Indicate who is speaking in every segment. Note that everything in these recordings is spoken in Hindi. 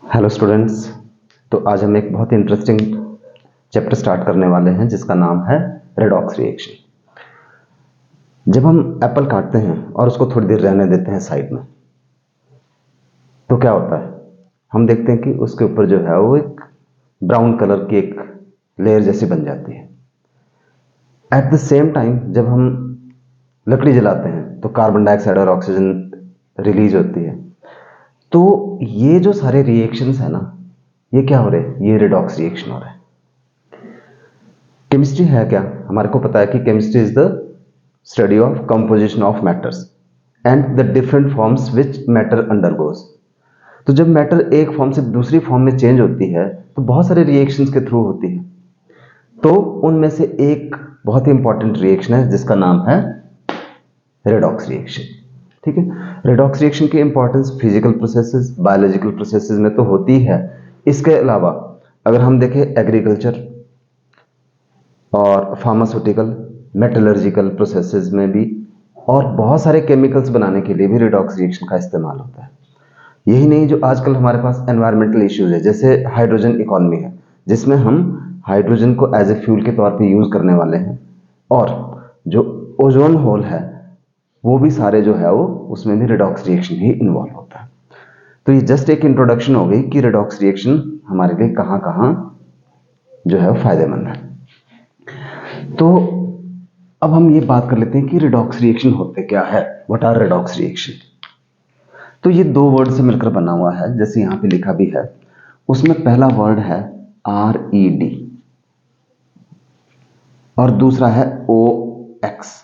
Speaker 1: Hello students. तो आज हम एक बहुत इंटरेस्टिंग चैप्टर स्टार्ट करने वाले हैं जिसका नाम है रेडॉक्स रिएक्शन। जब हम एप्पल काटते हैं और उसको थोड़ी देर रहने देते हैं साइड में, तो क्या होता है, हम देखते हैं कि उसके ऊपर जो है वो एक ब्राउन कलर की एक लेयर जैसी बन जाती है। एट द सेम टाइम जब हम लकड़ी जलाते हैं तो कार्बन डाइऑक्साइड और ऑक्सीजन रिलीज होती है। तो ये जो सारे रिएक्शंस है ना, ये क्या हो रहे हैं, ये रेडॉक्स रिएक्शन हो रहा है। केमिस्ट्री है क्या, हमारे को पता है कि chemistry is the study of composition of matters and the different forms which matter undergoes. तो जब मैटर एक फॉर्म से दूसरी फॉर्म में चेंज होती है तो बहुत सारे रिएक्शंस के थ्रू होती है। तो उनमें से एक बहुत ही इंपॉर्टेंट रिएक्शन है जिसका नाम है रेडॉक्स रिएक्शन। ठीक है, रेडॉक्स रिएक्शन की importance physical processes, biological processes में तो होती है। इसके अलावा अगर हम देखें एग्रीकल्चर और फार्मास्यूटिकल, मेटलर्जिकल प्रोसेसेस में भी, और बहुत सारे केमिकल्स बनाने के लिए भी रेडॉक्स रिएक्शन का इस्तेमाल होता है। यही नहीं, जो आजकल हमारे पास एनवायरमेंटल इश्यूज है, जैसे हाइड्रोजन इकोनॉमी है, जिसमें हम हाइड्रोजन को एज ए फ्यूल के तौर पे यूज करने वाले हैं, और जो ओजोन होल है वो भी सारे जो है वो उसमें भी रेडॉक्स रिएक्शन ही इन्वॉल्व होता है। तो ये जस्ट एक इंट्रोडक्शन हो गई कि रेडॉक्स रिएक्शन हमारे लिए कहाँ कहाँ जो है फायदेमंद है। तो अब हम ये बात कर लेते हैं कि रेडॉक्स रिएक्शन होते क्या है, व्हाट आर रेडॉक्स रिएक्शन। तो ये दो वर्ड से मिलकर बना हुआ है, जैसे यहां पे लिखा भी है। उसमें पहला वर्ड है RED और दूसरा है OX।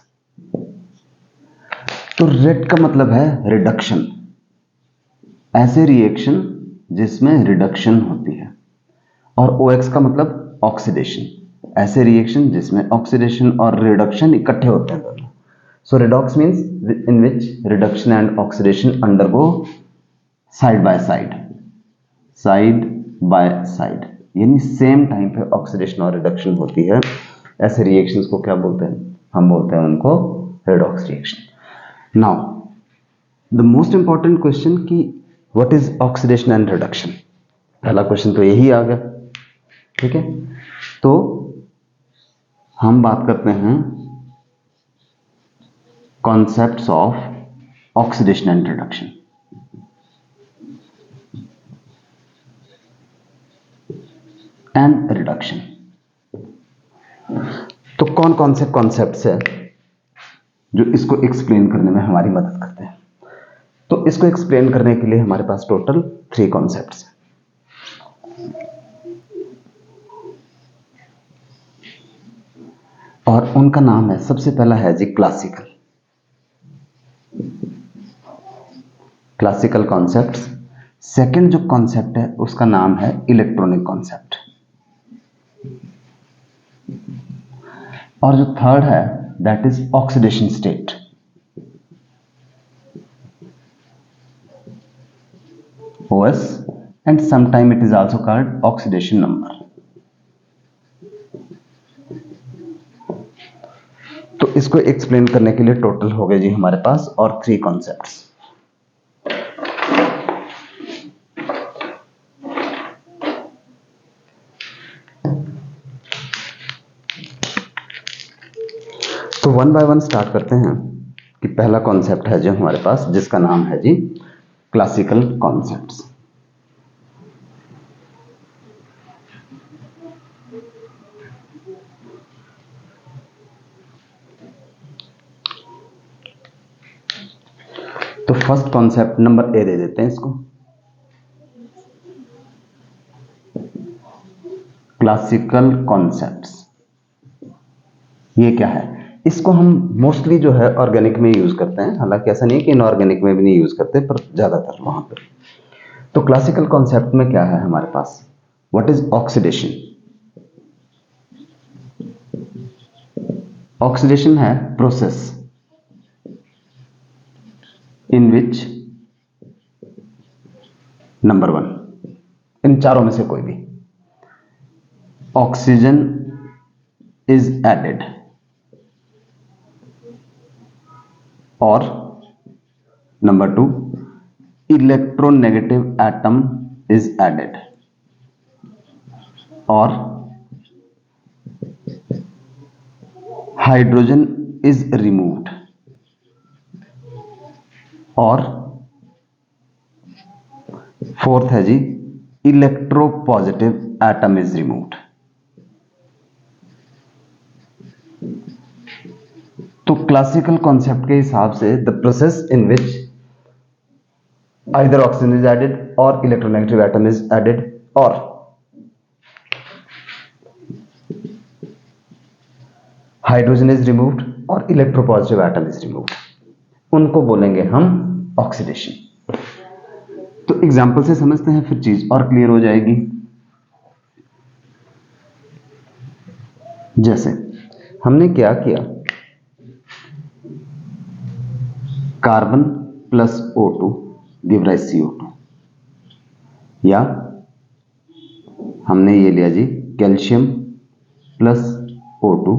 Speaker 1: तो रेड का मतलब है रिडक्शन, ऐसे रिएक्शन जिसमें रिडक्शन होती है, और OX का मतलब ऑक्सीडेशन, ऐसे रिएक्शन जिसमें ऑक्सीडेशन और रिडक्शन इकट्ठे होते हैं दोनों। So redox means in which reduction and oxidation undergo side by side, side by side, यानी सेम टाइम पे ऑक्सीडेशन और रिडक्शन होती है। ऐसे रिएक्शंस को क्या बोलते हैं, हम बोलते हैं उनको redox reaction. Now the most important question कि what is oxidation and reduction, पहला क्वेश्चन तो यही आ गया। ठीक है, तो हम बात करते हैं concepts of oxidation and reduction. And reduction, तो कौन कौन से कॉन्सेप्ट्स है जो इसको एक्सप्लेन करने में हमारी मदद करते हैं। तो इसको एक्सप्लेन करने के लिए हमारे पास टोटल 3 कॉन्सेप्ट्स हैं। और उनका नाम है, सबसे पहला है जी क्लासिकल, क्लासिकल कॉन्सेप्ट्स। सेकंड जो कॉन्सेप्ट है उसका नाम है इलेक्ट्रॉनिक कॉन्सेप्ट, और जो थर्ड है that is oxidation state. OS, and sometime it is also called oxidation number। तो इसको एक्सप्लेन करने के लिए टोटल हो गए जी हमारे पास और 3 कॉन्सेप्ट्स। तो वन बाय वन स्टार्ट करते हैं कि पहला कॉन्सेप्ट है जो हमारे पास, जिसका नाम है जी क्लासिकल कॉन्सेप्ट्स। तो फर्स्ट कॉन्सेप्ट नंबर A दे देते हैं इसको, क्लासिकल कॉन्सेप्ट्स। ये क्या है, इसको हम मोस्टली जो है ऑर्गेनिक में यूज करते हैं, हालांकि ऐसा नहीं है कि इनऑर्गेनिक में भी नहीं यूज करते, पर ज्यादातर वहां पर। तो क्लासिकल कॉन्सेप्ट में क्या है हमारे पास, व्हाट इज ऑक्सीडेशन। ऑक्सीडेशन है प्रोसेस इन विच नंबर 1, इन चारों में से कोई भी, ऑक्सीजन इज एडेड, और number 2 electronegative atom is added or hydrogen is removed और फोर्थ है जी इलेक्ट्रोपॉजिटिव एटम इज रिमूव्ड। तो क्लासिकल कॉन्सेप्ट के हिसाब से the process in which either oxygen is added और इलेक्ट्रोनेगेटिव एटम इज एडेड और हाइड्रोजन इज रिमूव्ड और इलेक्ट्रोपॉजिटिव एटम इज रिमूव्ड, उनको बोलेंगे हम ऑक्सीडेशन। तो एग्जाम्पल से समझते हैं, फिर चीज और क्लियर हो जाएगी। जैसे हमने क्या किया, carbon plus O2 give rise CO2, या हमने ये लिया जी कैल्शियम प्लस O2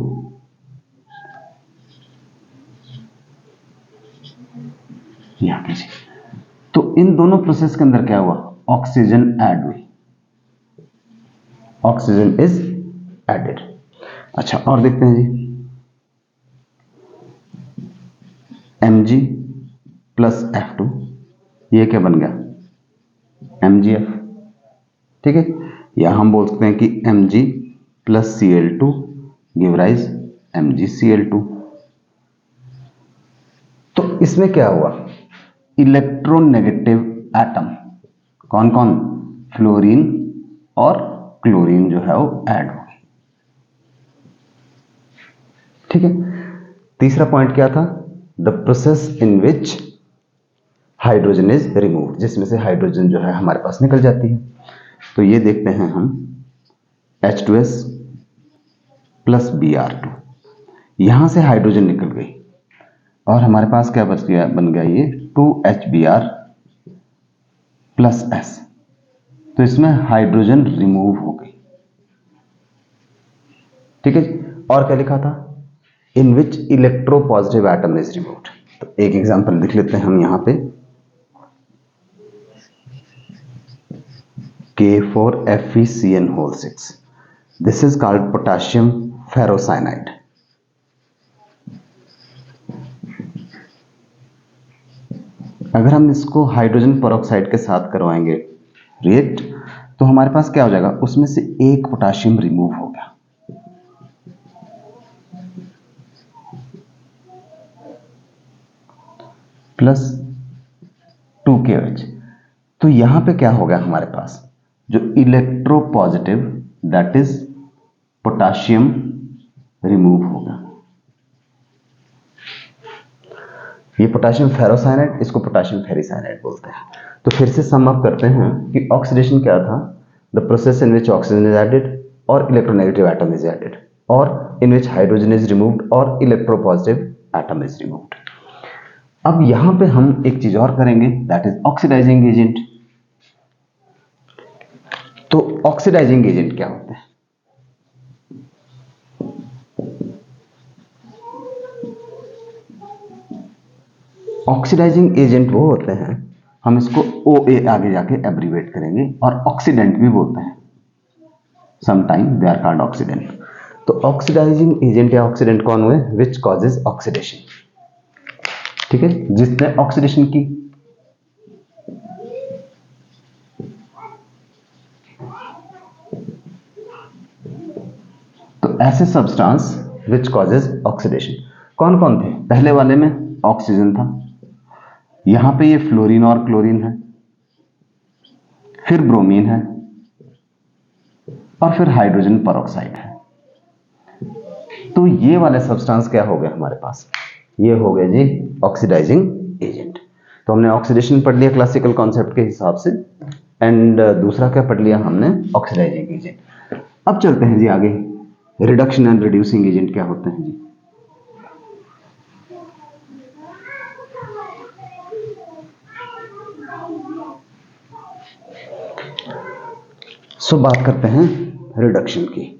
Speaker 1: यहां पे जी। तो इन दोनों प्रोसेस के अंदर क्या हुआ, ऑक्सीजन ऐड हुई, ऑक्सीजन इज एडेड। अच्छा और देखते हैं जी, Mg प्लस F2 ये क्या बन गया MgF, ठीक है। या हम बोल सकते हैं कि Mg plus Cl2 give rise MgCl2। तो इसमें क्या हुआ, इलेक्ट्रोनेगेटिव एटम कौन कौन, फ्लोरीन और क्लोरीन जो है वो ऐड हो गए, ठीक है। तीसरा पॉइंट क्या था, the process in which hydrogen is removed, जिसमें से हाइड्रोजन जो है हमारे पास निकल जाती है। तो ये देखते हैं हम H2S प्लस Br2, यहां से हाइड्रोजन निकल गई और हमारे पास क्या बच गया, बन गया ये 2HBr प्लस S। तो इसमें हाइड्रोजन रिमूव हो गई, ठीक है। और क्या लिखा था, इन विच इलेक्ट्रोपॉजिटिव एटम इज रिमूव्ड। तो एक एग्जांपल लिख लेते हैं हम यहां पे, K4FeCN6, this is called potassium ferrocyanide. अगर हम इसको हाइड्रोजन पेरोक्साइड के साथ करवाएंगे रिएक्ट, तो हमारे पास क्या हो जाएगा, उसमें से एक पोटेशियम रिमूव हो गया, प्लस 2KH। तो यहां पे क्या हो गया, हमारे पास जो electropositive that is potassium remove होगा। ये पोटेशियम फेरोसाइनाइड, इसको पोटेशियम फेरिसाइनाइड बोलते हैं। तो फिर से सम अप करते हैं कि ऑक्सीडेशन क्या था, the process in which oxygen is added और इलेक्ट्रोनेगेटिव एटम इज एडेड और in which hydrogen is removed और इलेक्ट्रोपॉजिटिव एटम इज रिमूव्ड। अब यहां पे हम एक चीज और करेंगे, दैट इज ऑक्सीडाइजिंग एजेंट। तो ऑक्सीडाइजिंग एजेंट क्या होते हैं, ऑक्सीडाइजिंग एजेंट वो होते हैं, हम इसको OA आगे जाके एब्रीवेट करेंगे, और ऑक्सीडेंट भी बोलते हैं, sometime they are called oxidant. तो ऑक्सीडाइजिंग एजेंट या ऑक्सीडेंट कौन हुए, विच कॉजेज ऑक्सीडेशन, ठीक है, जिसने ऑक्सीडेशन की। तो ऐसे सब्सटेंस विच कॉजेज ऑक्सीडेशन कौन कौन थे, पहले वाले में ऑक्सीजन था, यहां पे ये फ्लोरीन और क्लोरीन है, फिर ब्रोमीन है, और फिर हाइड्रोजन पेरोक्साइड है। तो ये वाले सब्सटेंस क्या हो गए हमारे पास, ये हो गए जी ऑक्सीडाइजिंग एजेंट। तो हमने ऑक्सीडेशन पढ़ लिया क्लासिकल कॉन्सेप्ट के हिसाब से, एंड दूसरा क्या पढ़ लिया हमने, ऑक्सीडाइजिंग एजेंट। अब चलते हैं जी आगे, रिडक्शन एंड रिड्यूसिंग एजेंट क्या होते हैं जी। सो बात करते हैं रिडक्शन की।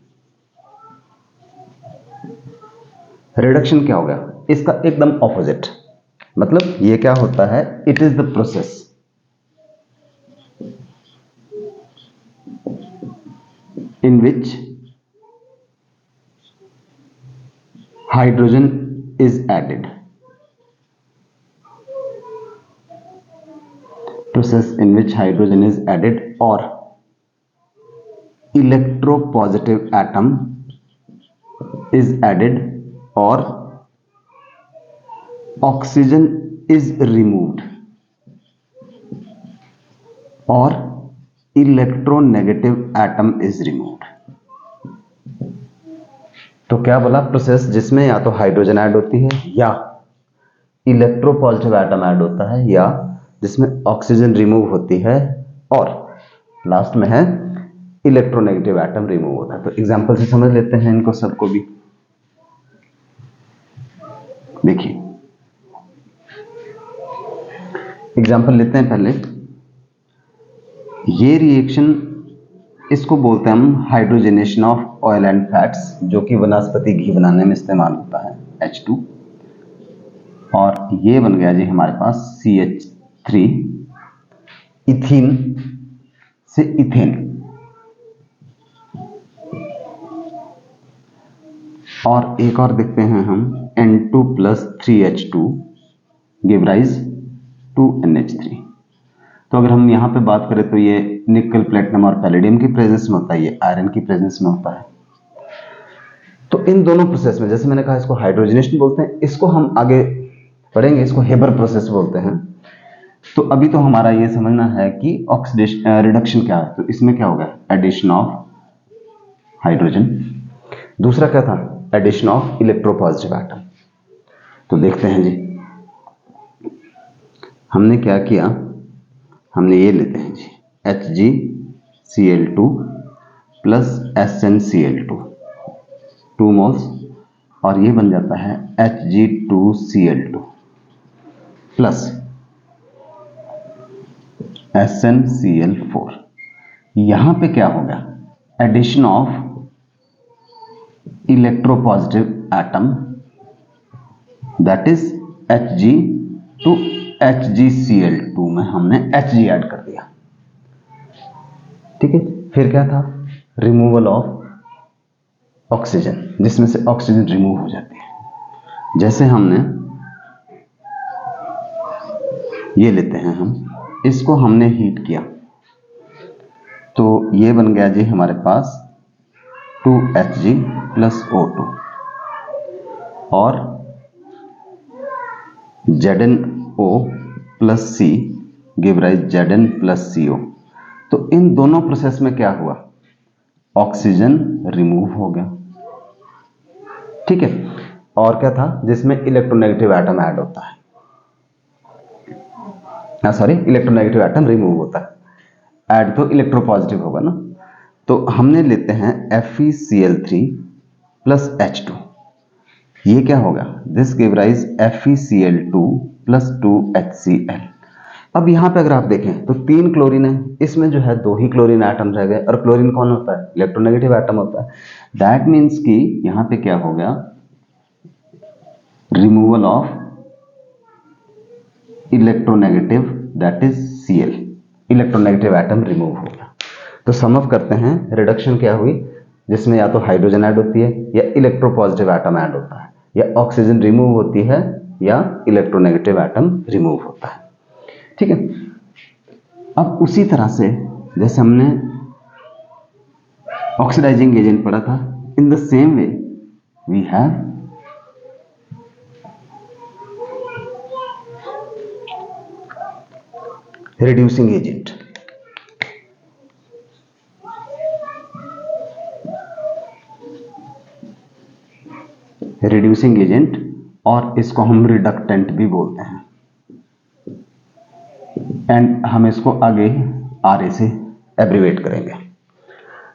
Speaker 1: रिडक्शन क्या हो गया, इसका एकदम ऑपोजिट, मतलब ये क्या होता है, it is the process in which hydrogen is added. Process in which hydrogen is added, or electropositive atom is added, or oxygen is removed, or electronegative atom is removed. तो क्या बोला? प्रोसेस जिसमें या तो हाइड्रोजन ऐड होती है, या इलेक्ट्रोपॉजिटिव एटम ऐड होता है, या जिसमें ऑक्सीजन रिमूव होती है, और लास्ट में है इलेक्ट्रोनेगेटिव एटम रिमूव होता है। तो एग्जांपल से समझ लेते हैं इनको सबको भी। देखिए एग्जांपल लेते हैं पहले। ये रिएक्शन, इसको बोलते हैं हम hydrogenation of oil and fats, जो कि वनस्पति घी बनाने में इस्तेमाल होता है, H2। और ये बन गया जी हमारे पास CH3, इथीन से इथेन। और एक और देखते हैं हम, N2 + 3H2 give rise to NH3। तो अगर हम यहाँ पे बात करें तो ये निकल, प्लेटिनम और पैलेडियम की प्रेजेंस में होता है, ये आयरन की प्रेजेंस में होता है। तो इन दोनों प्रोसेस में, जैसे मैंने कहा इसको हाइड्रोजनेशन बोलते हैं, इसको हम आगे पढ़ेंगे, इसको हेबर प्रोसेस बोलते हैं। तो अभी तो हमारा ये समझना है कि ऑक्सीडेशन रिडक्शन क्या है। तो इसमें क्या होगा? Addition of hydrogen. दूसरा क्या था? Addition of electropositive atom. तो देखते हैं जी, हमने क्या किया, हमने ये लेते हैं जी HgCl2 + SnCl2 2 मोल्स, और ये बन जाता है Hg2Cl2 + SnCl4। यहां पे क्या होगा? Addition of electropositive atom, that is Hg to HgCl2 में हमने Hg ऐड कर दिया। ठीक है, फिर क्या था? रिमूवल ऑफ ऑक्सीजन, जिसमें से ऑक्सीजन रिमूव हो जाती है। जैसे हमने ये लेते हैं हम, इसको हमने हीट किया, तो ये बन गया जी हमारे पास 2Hg + O2, और ZnO + C give rise Zn + CO। तो इन दोनों प्रोसेस में क्या हुआ? ऑक्सीजन रिमूव हो गया। ठीक है, और क्या था? जिसमें इलेक्ट्रोनेगेटिव एटम ऐड होता है, इलेक्ट्रोनेगेटिव एटम रिमूव होता है, ऐड तो इलेक्ट्रोपॉजिटिव होगा ना। तो हमने लेते हैं FeCl3 + H2। ये क्या होगा? This give rise FeCl2 + 2HCl। अब यहाँ पे अगर आप देखें तो 3 क्लोरीन है, इसमें जो है 2 ही क्लोरीन एटम रह गए, और क्लोरीन कौन होता है? इलेक्ट्रोनेगेटिव एटम होता है। दैट मीन्स कि यहाँ पे क्या हो गया? Removal of electronegative, that is Cl, electronegative atom remove हो गया। तो सम अप करते हैं, रिडक्शन क्या हुई? जिसमें या तो हाइड्रोजन ऐड होती है, या इलेक्ट्रोपॉजिटिव एटम ऐड होता है, या ऑक्सीजन रिमूव होती है, या इलेक्ट्रोनेगेटिव एटम रिमूव होता है। ठीक है, अब उसी तरह से जैसे हमने ऑक्सीडाइजिंग एजेंट पढ़ा था, in the same way we have reducing agent. Reducing agent, और इसको हम रिडक्टेंट भी बोलते हैं, एंड हम इसको आगे RA से एब्रीवेट करेंगे।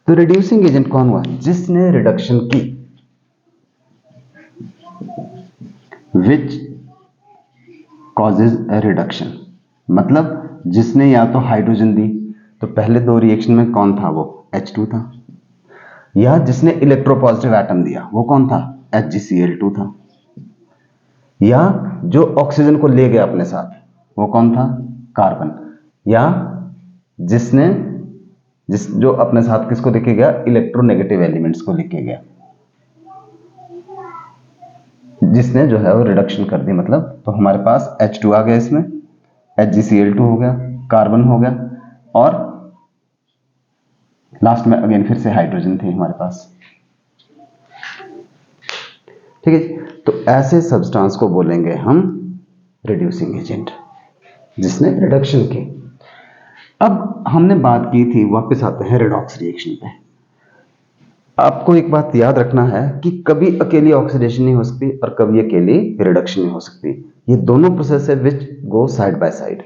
Speaker 1: तो रिड्यूसिंग एजेंट कौन हुआ? जिसने रिडक्शन की, विच कॉजेज ए रिडक्शन, मतलब जिसने या तो हाइड्रोजन दी, तो पहले 2 रिएक्शन में कौन था? वो H2 था। या जिसने इलेक्ट्रोपॉजिटिव एटम दिया, वो कौन था? HgCl2 था। या जो ऑक्सीजन को ले गया अपने साथ, वो कौन था? कार्बन। या जिसने जो अपने साथ किसको लेके गया, इलेक्ट्रोनेगेटिव एलिमेंट्स को लेके गया, जिसने जो है वो रिडक्शन कर दी। मतलब तो हमारे पास H2 आ गया, इसमें HgCl2 हो गया, कार्बन हो गया, और लास्ट में अगेन फिर से हाइड्रोजन थे हमारे पास। ठीक है जी। तो ऐसे सब्सटेंस को बोलेंगे हम रिड्यूसिंग एजेंट, जिसने रिडक्शन की। अब हमने बात की थी, वापस आते हैं रिडॉक्स रिएक्शन पे। आपको एक बात याद रखना है कि कभी अकेली ऑक्सीडेशन नहीं हो सकती और कभी अकेली रिडक्शन नहीं हो सकती। ये दोनों प्रोसेस है विच गो साइड बाय साइड।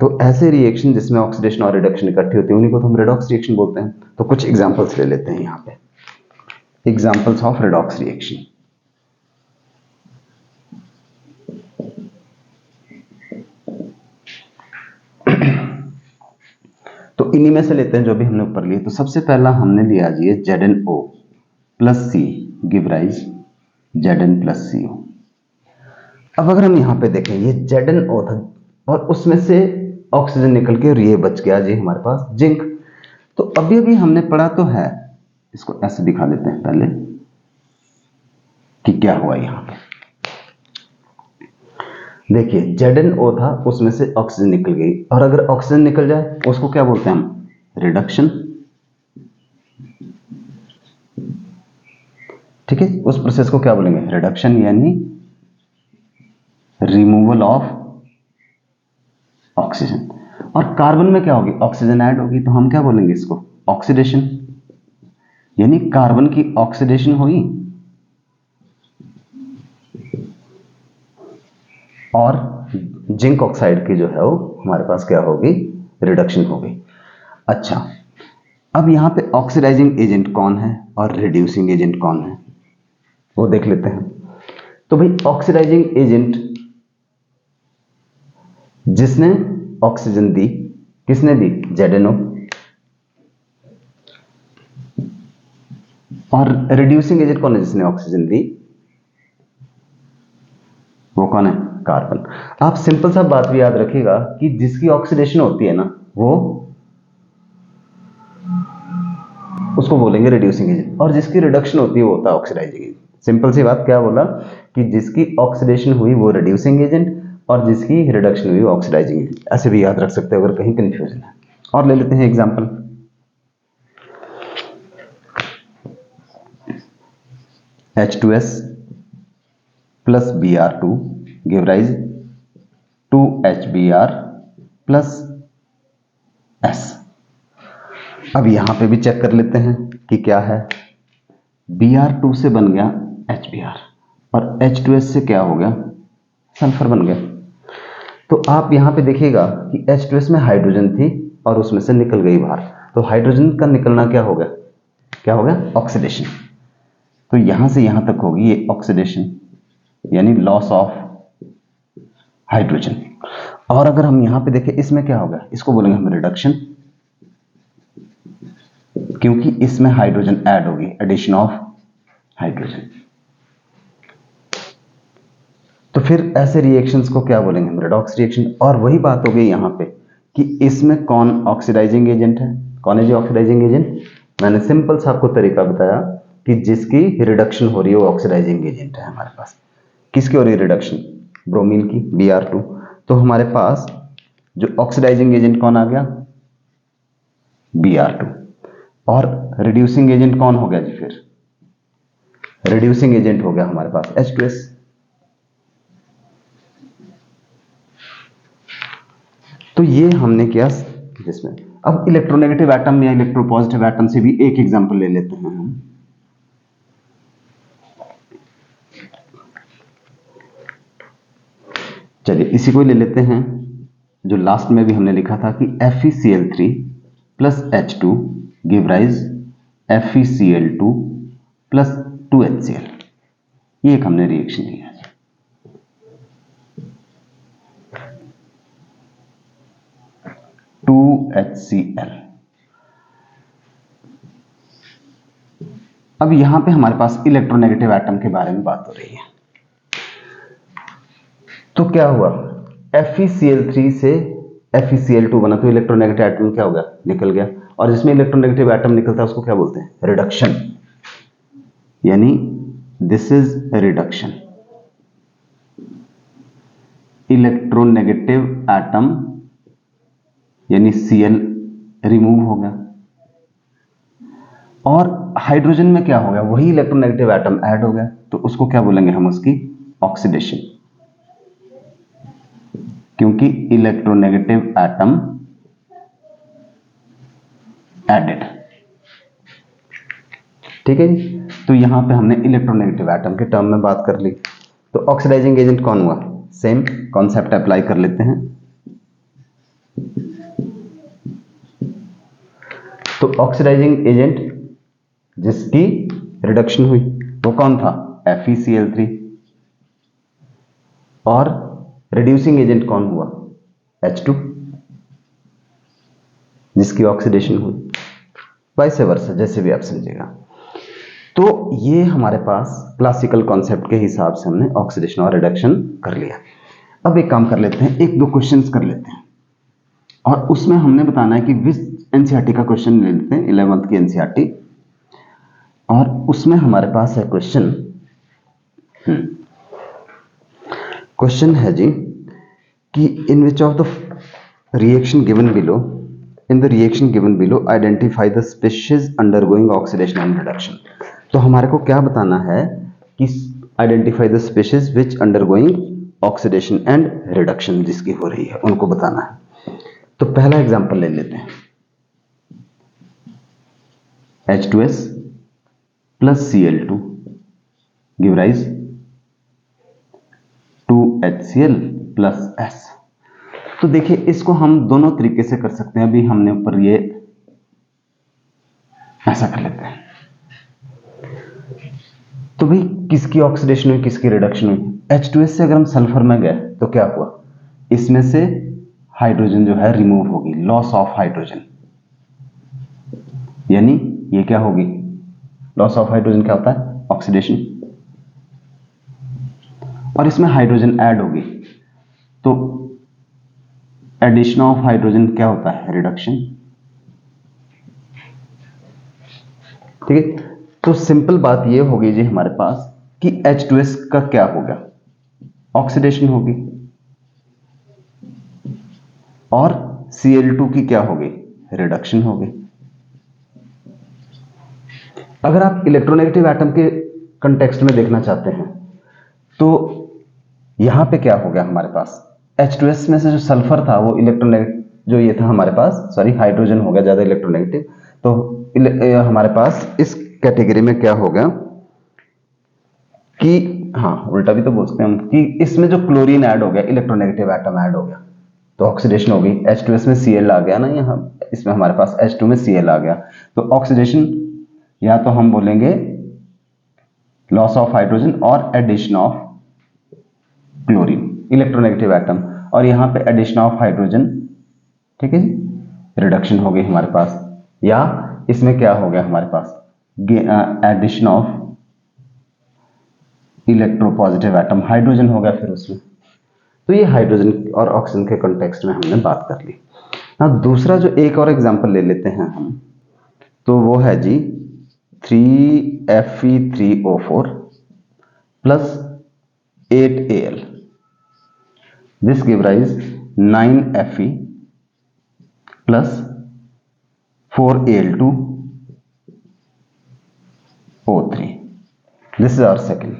Speaker 1: तो ऐसे रिएक्शन जिसमें ऑक्सीडेशन और रिडक्शन इकट्ठी होती है उन्हीं को तो हम रिडॉक्स रिएक्शन बोलते हैं। तो कुछ एग्जांपल्स ले लेते हैं यहाँ पे, एग्जांपल्स ऑफ रिडॉक्स रिएक्शन। तो इन्हीं में से लेते हैं जो भी हमने ऊपर लिए। तो सबसे पहला हमने लिया जी ZnO plus C give rise Zn plus CO। अब अगर हम यहां पे देखें, ये ZnO था और उसमें से ऑक्सीजन निकल के और ये बच गया जी हमारे पास जिंक। तो अभी अभी हमने पढ़ा तो है, इसको ऐसे दिखा देते हैं पहले कि क्या हुआ यहां पे। देखिए ZnO था, उसमें से ऑक्सीजन निकल गई, और अगर ऑक्सीजन निकल जाए उसको क्या बोलते हैं हम, रिडक्शन। ठीक है, उस प्रोसेस को क्या बोलेंगे, रिडक्शन, यानी रिमूवल ऑफ ऑक्सीजन। और कार्बन में क्या होगी, ऑक्सीजन ऐड होगी, तो हम क्या बोलेंगे इसको, ऑक्सीडेशन, यानी कार्बन की ऑक्सीडेशन हुई और जिंक ऑक्साइड की जो है वो हमारे पास क्या होगी, रिडक्शन होगी। अच्छा, अब यहां पे ऑक्सीडाइजिंग एजेंट कौन है और रिड्यूसिंग एजेंट कौन है वो देख लेते हैं। तो भाई ऑक्सीडाइजिंग एजेंट जिसने ऑक्सीजन दी, किसने दी, ZnO। और रिड्यूसिंग एजेंट कौन है, जिसने ऑक्सीजन दी, वो कौन है, कार्बन। आप सिंपल सा बात भी याद रखिएगा कि जिसकी ऑक्सीडेशन होती है ना वो उसको बोलेंगे रिड्यूसिंग एजेंट, और जिसकी रिडक्शन होती है वो होता है ऑक्सीडाइजिंग एजेंट। सिंपल सी बात क्या बोला कि जिसकी ऑक्सीडेशन हुई वो रिड्यूसिंग एजेंट और जिसकी रिडक्शन हुई वो ऑक्सीडाइजिंग एजेंट। ऐसे भी याद रख सकते हो अगर कहीं कंफ्यूजन है। और ले लेते हैं example. H2S plus Br2 give rise 2HBr plus S। अब यहां पे भी चेक कर लेते हैं कि क्या है, Br2 से बन गया HBr और H2S से क्या हो गया, सल्फर बन गया। तो आप यहां पे देखिएगा कि H2S में हाइड्रोजन थी और उसमें से निकल गई बाहर, तो हाइड्रोजन का निकलना क्या हो गया, क्या हो गया, ऑक्सीडेशन। तो यहां से यहां तक होगी ये ऑक्सीडेशन, यानी लॉस ऑफ हाइड्रोजन। और अगर हम यहां पे देखें इसमें क्या होगा, इसको बोलेंगे हम रिडक्शन, क्योंकि इसमें हाइड्रोजन ऐड होगी, एडिशन ऑफ हाइड्रोजन। तो फिर ऐसे रिएक्शंस को क्या बोलेंगे हम, रिडॉक्स रिएक्शन। और वही बात हो गई यहां पे कि इसमें कौन ऑक्सीडाइजिंग एजेंट है, कौन है जो ऑक्सीडाइजिंग एजेंट, मैंने सिंपल सा आपको तरीका बताया कि जिसकी रिडक्शन हो रही है वो ऑक्सीडाइजिंग एजेंट है हमारे पास। किसकी हो रही है रिडक्शन, ब्रोमीन की, Br2। तो हमारे पास जो ऑक्सीडाइजिंग एजेंट कौन आ गया, Br2। और रिड्यूसिंग एजेंट कौन हो गया जी, फिर रिड्यूसिंग एजेंट हो गया हमारे पास H2S। तो ये हमने किया जिसमें। अब इलेक्ट्रोनेगेटिव एटम या इलेक्ट्रोपॉजिटिव एटम से भी एक एग्जांपल ले लेते हैं हम। चलिए इसी को ले लेते हैं, जो लास्ट में भी हमने लिखा था कि FeCl3 plus H2 give rise FeCl2 plus 2HCl। ये एक हमने रिएक्शन लिया। 2HCl। अब यहां पे हमारे पास इलेक्ट्रोनेगेटिव एटम के बारे में बात हो रही है। तो क्या हुआ, FeCl3 से FeCl2 बना, तो इलेक्ट्रोनेगेटिव एटम क्या हो गया, निकल गया। और जिसमें इलेक्ट्रोनेगेटिव एटम निकलता है उसको क्या बोलते हैं? रिडक्शन। यानी this is reduction. Electronegative atom यानी Cl रिमूव हो गया, और हाइड्रोजन में क्या हो गया? वही इलेक्ट्रोनेगेटिव एटम ऐड हो गया, तो उसको क्या बोलेंगे हम? उसकी ऑक्सीडेशन, क्योंकि इलेक्ट्रोनेगेटिव एटम एडेड। ठीक है जी। तो यहां पे हमने इलेक्ट्रोनेगेटिव एटम के टर्म में बात कर ली। तो ऑक्सीडाइजिंग एजेंट कौन हुआ? सेम कॉन्सेप्ट अप्लाई कर लेते हैं। तो ऑक्सीडाइजिंग एजेंट जिसकी रिडक्शन हुई वो कौन था? FeCl3। और रिड्यूसिंग एजेंट कौन हुआ? H2 जिसकी ऑक्सीडेशन हुई, वाइस वर्सा, जैसे भी आप समझिएगा। तो ये हमारे पास क्लासिकल कॉन्सेप्ट के हिसाब से हमने ऑक्सीडेशन और रिडक्शन कर लिया। अब एक काम कर लेते हैं, एक दो क्वेश्चंस कर लेते हैं, और उसमें हमने बताना है कि विच एनसीईआरटी का क्वेश्चन ले लेते हैं, 11th की एनसीईआरटी। और उसमें हमारे पास है क्वेश्चन, क्वेश्चन है जी कि in which of the reaction given below, in the reaction given below identify the species undergoing oxidation and reduction. तो हमारे को क्या बताना है कि identify the species which undergoing oxidation and reduction जिसकी हो रही है उनको बताना है। तो पहला एग्जांपल ले लेते हैं, H2S plus Cl2 give rise 2HCl plus S। तो देखिए इसको हम दोनों तरीके से कर सकते हैं। अभी हमने ऊपर ये ऐसा कर लेते हैं। तो भाई किसकी ऑक्सीडेशन हुई, किसकी रिडक्शन हुई? H2S से अगर हम सल्फर में गए तो क्या हुआ? इसमें से हाइड्रोजन जो है रिमूव होगी, लॉस ऑफ हाइड्रोजन। यानी ये क्या होगी? लॉस ऑफ हाइड्रोजन क्या होता है? ऑक्सीडेशन। और इसमें हाइड्रोजन ऐड होगी, तो एडिशन ऑफ हाइड्रोजन क्या होता है? रिडक्शन। ठीक है। तो सिंपल बात ये होगी जी हमारे पास कि H2S का क्या होगा? ऑक्सीडेशन होगी, और Cl2 की क्या होगी? रिडक्शन होगी। अगर आप इलेक्ट्रोनेगेटिव एटम के कंटेक्स्ट में देखना चाहते हैं तो यहां पे क्या हो गया हमारे पास? H2S में से जो सल्फर था वो इलेक्ट्रोनेगेटिव, जो ये था हमारे पास, सॉरी हाइड्रोजन हो गया ज्यादा इलेक्ट्रोनेगेटिव। तो हमारे पास इस कैटेगरी में क्या हो गया कि, हाँ उल्टा भी तो बोल सकते हैं हम, कि इसमें जो क्लोरीन ऐड हो गया, इलेक्ट्रोनेगेटिव एटम ऐड हो गया, तो ऑक्सीडेशन हो गई। H2S में Cl आ गया ना, यहाँ इसमें हमारे पास H2 में Cl आ गया, तो ऑक्सीडेशन या तो हम बोलेंगे लॉस ऑफ हाइड्रोजन और addition of chlorine, electronegative atom, और यहां पे एडिशन ऑफ हाइड्रोजन। ठीक है, रिडक्शन हो गई हमारे पास। या इसमें क्या हो गया हमारे पास? Addition of electropositive atom, hydrogen हो गया फिर उसमें। तो ये हाइड्रोजन और ऑक्सीजन के कॉन्टेक्स्ट में हमने बात कर ली। अब दूसरा जो एक और एग्जांपल ले लेते हैं हम, तो वो है जी 3Fe3O4 plus 8Al, this give rise 9Fe plus 4Al2O3। This is our second.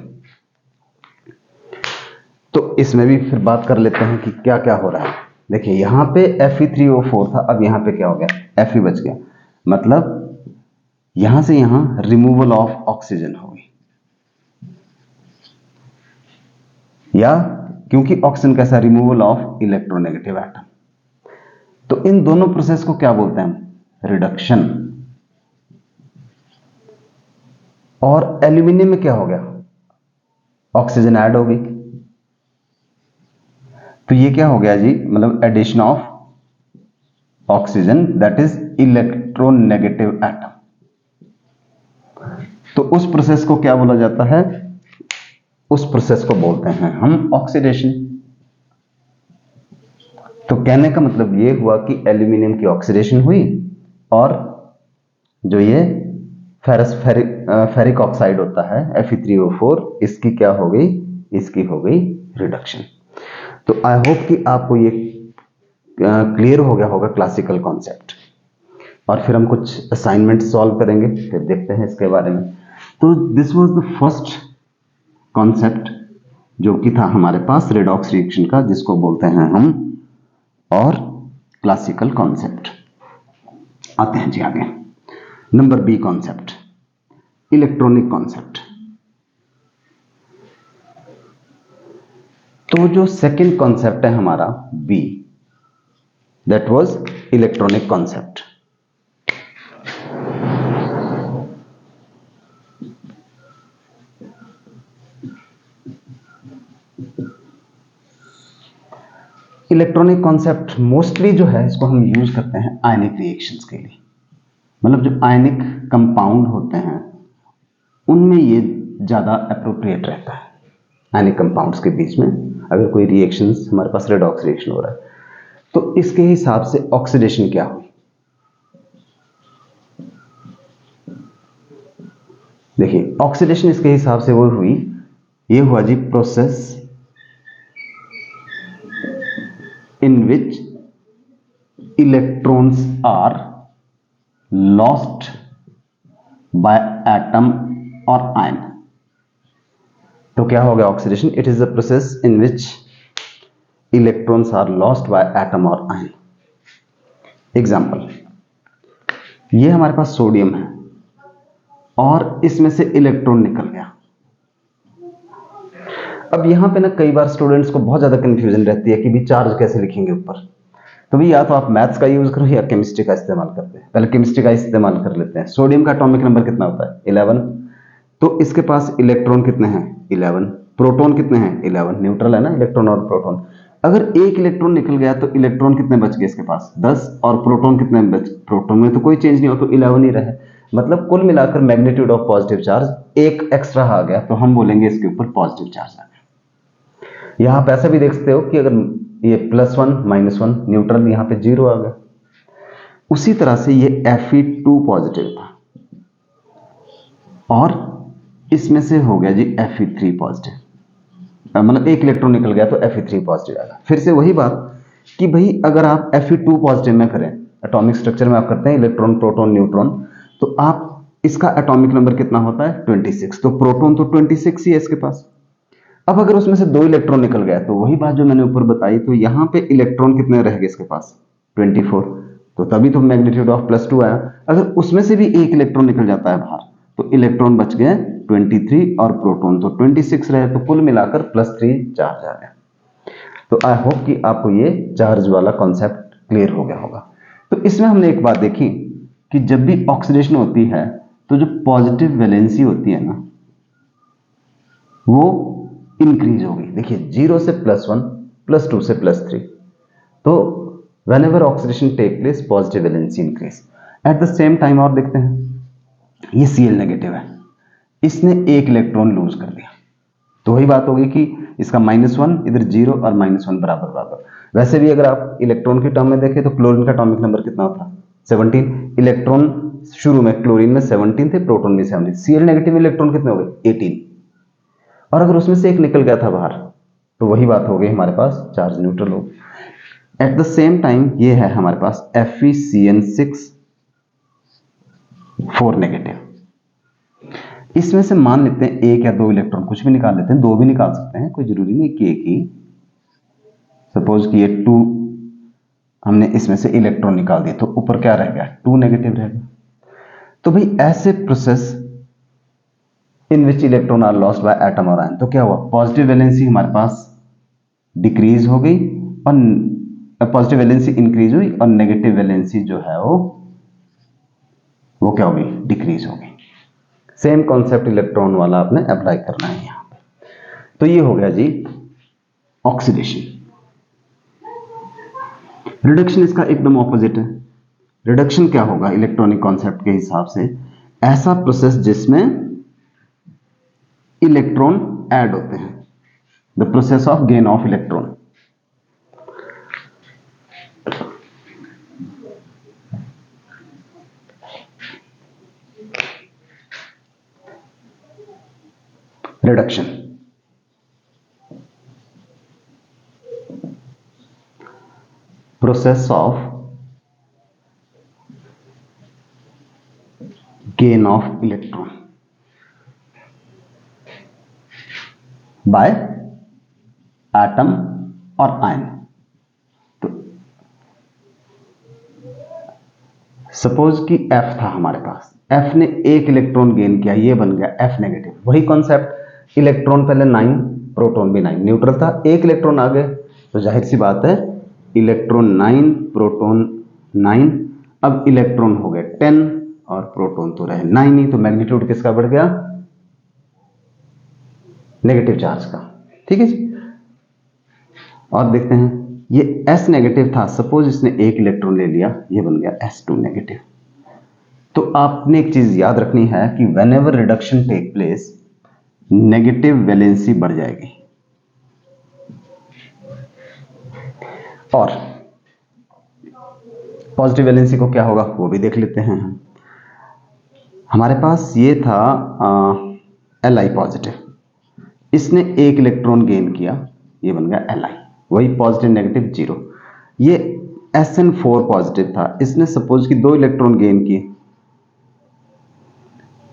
Speaker 1: तो इसमें भी फिर बात कर लेते हैं कि क्या क्या हो रहा है। देखिए यहां पे Fe3O4 था, अब यहां पे क्या हो गया? Fe बच गया, मतलब यहां से यहां रिमूवल ऑफ ऑक्सीजन हो गई। या क्योंकि ऑक्सीजन कैसा? Removal of electronegative atom. तो इन दोनों प्रोसेस को क्या बोलते हैं हम? रिडक्शन। और एल्यूमिनियम में क्या हो गया? ऑक्सीजन ऐड हो गई, तो ये क्या हो गया जी? मतलब addition of oxygen, that is electronegative atom. तो उस प्रोसेस को क्या बोला जाता है? उस प्रोसेस को बोलते हैं हम ऑक्सीडेशन। तो कहने का मतलब ये हुआ कि एल्यूमिनियम की ऑक्सीडेशन हुई और जो ये फेरिक ऑक्साइड होता है Fe3O4, इसकी क्या हो गई, इसकी हो गई रिडक्शन। तो आई होप कि आपको ये क्लियर हो गया होगा क्लासिकल कॉन्सेप्ट। और फिर हम कुछ असाइनमेंट सॉल्व करेंगे, फिर देखते हैं इसके बारे में। तो this was the first concept जो कि था हमारे पास रेडॉक्स रिएक्शन का, जिसको बोलते हैं हम और क्लासिकल कॉन्सेप्ट। आते हैं जी आगे। Number B concept, electronic concept. तो जो सेकंड कॉन्सेप्ट है हमारा B, that was electronic concept. Electronic concept mostly जो है इसको हम यूज करते हैं आयनिक रिएक्शंस के लिए, मतलब जो आयनिक कंपाउंड होते हैं उनमें ये ज्यादा अप्रोप्रिएट रहता है। आयनिक कंपाउंड्स के बीच में अगर कोई रिएक्शंस, हमारे पास रेडॉक्स रिएक्शन हो रहा है, तो इसके हिसाब से ऑक्सीडेशन क्या हुई। देखिए ऑक्सीडेशन इसके हिसाब से वो हुई, ये हुआ जी process in which electrons are lost by atom or ion। तो क्या हो गया oxidation? It is the process in which electrons are lost by atom और आयन। एग्जाम्पल, ये हमारे पास सोडियम है और इसमें से इलेक्ट्रॉन निकल गया। अब यहां पे ना कई बार स्टूडेंट्स को बहुत ज्यादा कंफ्यूजन रहती है कि भी चार्ज कैसे लिखेंगे ऊपर। तो भी या तो आप मैथ्स का यूज करो या केमिस्ट्री का इस्तेमाल करते हैं। पहले केमिस्ट्री का इस्तेमाल कर लेते हैं। सोडियम का एटॉमिक नंबर कितना होता है? 11। तो इसके पास इलेक्ट्रॉन कितने हैं? 11। प्रोटॉन कितने हैं? 11। न्यूट्रल है ना इलेक्ट्रॉन और प्रोटॉन। अगर एक इलेक्ट्रॉन निकल गया तो इलेक्ट्रॉन कितने बच गए इसके पास? 10। और प्रोटॉन कितने बच? प्रोटॉन में तो कोई चेंज नहीं हो, तो 11 ही रहे। मतलब कुल मिलाकर मैग्नीट्यूड ऑफ पॉजिटिव चार्ज एक एक्स्ट्रा आ गया, तो हम बोलेंगे इसके ऊपर पॉजिटिव चार्ज आ गया। यहां पे ऐसा भी देख सकते हो कि अगर ये +1 -1 न्यूट्रल, यहां पे 0 आ गया। उसी तरह से ये Fe2 पॉजिटिव था और इसमें से हो गया जी Fe3 पॉजिटिव, मतलब एक इलेक्ट्रॉन निकल गया तो Fe3 पॉजिटिव आएगा। फिर से वही बात कि भाई अगर आप Fe2 पॉजिटिव में करें, एटॉमिक स्ट्रक्चर में आप करते हैं इलेक्ट्रॉन प्रोटॉन न्यूट्रॉन, तो आप इसका एटॉमिक नंबर कितना होता है? 26। तो प्रोटॉन तो 26 ही है इसके पास। अब अगर उसमें से 2 इलेक्ट्रॉन निकल गया तो वही बात जो मैंने ऊपर बताई, तो यहां पे इलेक्ट्रॉन कितने रह गए इसके पास? 24। तो तभी तो मैग्नीट्यूड ऑफ +2 आया। अगर उसमें से भी एक इलेक्ट्रॉन निकल जाता है बाहर तो इलेक्ट्रॉन बच गए 23 और प्रोटॉन तो 26 रहे, तो कुल मिलाकर +3 चार्ज आ गया। तो आई होप कि आपको ये चार्ज वाला कॉन्सेप्ट क्लियर हो गया होगा। तो इसमें हमने एक बात देखी कि जब भी ऑक्सीडेशन होती है तो जो पॉजिटिव वैलेंसी होती है ना वो इंक्रीज होगी। देखिए 0 से +1, +2 से +3, तो whenever oxidation take place positive valence increase at the same time। और देखते हैं ये Cl नेगेटिव है, इसने एक इलेक्ट्रॉन लूज कर दिया, तो वही बात होगी कि इसका -1 इधर 0 और -1 बराबर बराबर। वैसे भी अगर आप इलेक्ट्रॉन की टर्म में देखें तो क्लोरीन का एटॉमिक नंबर कितना होता? 17। इलेक्ट्रॉन शुरू में क्लोरीन में 17 थे, प्रोटॉन में 17। Cl नेगेटिव इलेक्ट्रॉन कितने हो गए? 18। और अगर उसमें से एक निकल गया था बाहर तो वही बात हो गई, हमारे पास चार्ज न्यूट्रल हो। एट द सेम टाइम ये है हमारे पास FeCN6 4 नेगेटिव। इसमें से मान लेते हैं एक या दो इलेक्ट्रॉन, कुछ भी निकाल लेते हैं, दो भी निकाल सकते हैं, कोई जरूरी नहीं कि एक ही। सपोज कि ये 2 हमने इसमें से इलेक्ट्रॉन निकाल दिए, तो ऊपर क्या रह गया? 2 नेगेटिव रह गया। तो भाई ऐसे process in which electron are lost by atom और आयन, तो क्या हुआ? पॉजिटिव वैलेंसी हमारे पास डिक्रीज हो गई और पॉजिटिव वैलेंसी इंक्रीज हुई और नेगेटिव वैलेंसी जो है वो क्या हो गई? डिक्रीज हो गई। सेम कॉन्सेप्ट इलेक्ट्रॉन वाला आपने अप्लाई करना है यहां पे। तो ये हो गया जी ऑक्सीडेशन। रिडक्शन इसका एकदम ऑपोजिट है। रिडक्शन क्या होगा इलेक्ट्रॉनिक कॉन्सेप्ट के हिसाब से? ऐसा प्रोसेस जिसमें इलेक्ट्रॉन ऐड होते हैं, the process of gain of electron. Reduction. Process of gain of electron by atom और आयन। तो सपोज कि F था हमारे पास, F ने एक इलेक्ट्रॉन गेन किया, ये बन गया F नेगेटिव। वही कॉन्सेप्ट, इलेक्ट्रॉन पहले 9, प्रोटॉन भी 9, न्यूट्रल था, एक इलेक्ट्रॉन आ गए तो जाहिर सी बात है इलेक्ट्रॉन 9 प्रोटॉन 9, अब इलेक्ट्रॉन हो गए 10 और प्रोटॉन तो रहे 9 ही, तो मैग्नीट्यूड किसका बढ़ गया? नेगेटिव चार्ज का। ठीक है जी। और देखते हैं, ये S नेगेटिव था, सपोज इसने एक इलेक्ट्रॉन ले लिया, ये बन गया S2 नेगेटिव। तो आपने एक चीज याद रखनी है कि whenever reduction take place, negative valency बढ़ जाएगी। और पॉजिटिव वैलेंसी को क्या होगा वो भी देख लेते हैं। हमारे पास ये था Li पॉजिटिव, इसने एक इलेक्ट्रॉन गेन किया, ये बन गया Li, वही पॉजिटिव नेगेटिव 0। ये Sn4 पॉजिटिव था, इसने सपोज कि 2 इलेक्ट्रॉन गेन किए,